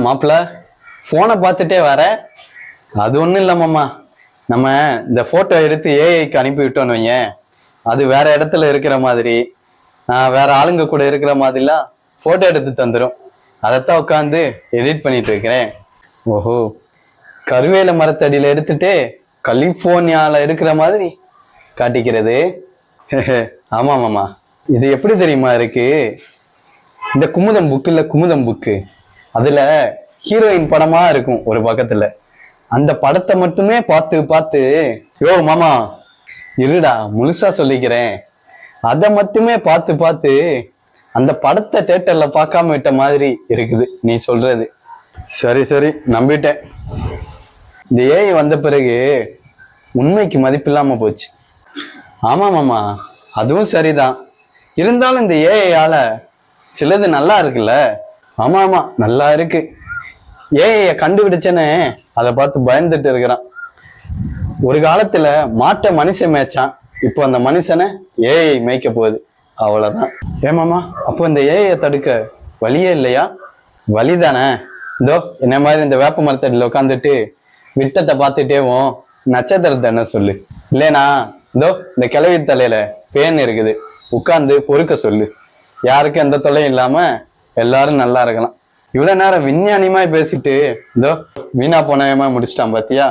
மாப்பிள்ள போனை பார்த்துட்டே வர. அது ஒண்ணும் இல்ல மாமா, நம்ம இந்த போட்டோ எடுத்து ஏஐக்கு அனுப்பி விட்டோன்னு வைங்க, அது வேற இடத்துல இருக்கிற மாதிரி வேற ஆளுங்க கூட இருக்கிற மாதிரிலாம் போட்டோ எடுத்து தந்துடும். அதைத்தான் உட்காந்து எடிட் பண்ணிட்டு இருக்கிறேன். ஓஹோ, கருவேல மரத்தடியில எடுத்துட்டு கலிபோர்னியால எடுக்கிற மாதிரி காட்டிக்கிறது. ஆமா மாமா, இது எப்படி தெரியுமா இருக்கு? இந்த குமுதம் புக்கு இல்ல, குமுதம் புக்கு, அதுல ஹீரோயின் படமா இருக்கும் ஒரு பக்கத்துல. அந்த படத்தை மட்டுமே பார்த்து பார்த்து, யோ மாமா இருடா முழுசா சொல்லிக்கிறேன், அதை மட்டுமே பார்த்து பார்த்து அந்த படத்தை தியேட்டர்ல பார்க்காம விட்ட மாதிரி இருக்குது நீ சொல்றது. சரி சரி, நம்பிட்டேன். இந்த ஏஐ வந்த பிறகு உண்மைக்கு மதிப்பு இல்லாம போச்சு. ஆமா மாமா, அதுவும் சரிதான். இருந்தாலும் இந்த ஏஐயால சிலது நல்லா இருக்குல்ல? ஆமா ஆமா, நல்லா இருக்கு. ஏஐய கண்டுபிடிச்சேன்னு அதை பார்த்து பயந்துட்டு இருக்கிறான். ஒரு காலத்துல மாட்டை மனுஷன் மேய்ச்சான், இப்போ அந்த மனுஷனை ஏஐ மேய்க்க போகுது, அவ்வளவுதான். ஏமாமா, அப்போ இந்த ஏஐய தடுக்க வழியே இல்லையா? வழிதானே. இதோ என்ன மாதிரி இந்த வேப்ப மரத்தடியில் உட்காந்துட்டு விட்டத்தை பார்த்துட்டேவும் நட்சத்திரத்தை என்ன சொல்லு. இல்லைனா இதோ இந்த கிளவி தலையில பேன் இருக்குது, உட்கார்ந்து பொறுக்க சொல்லு. யாருக்கும் எந்த தொல்லையும் இல்லாம எல்லாரும் நல்லா இருக்கலாம். இவ்வளவு நேரம் விஞ்ஞானியமாய் பேசிட்டு இதோ வீணா போனயமா முடிச்சிட்டான் பாத்தியா?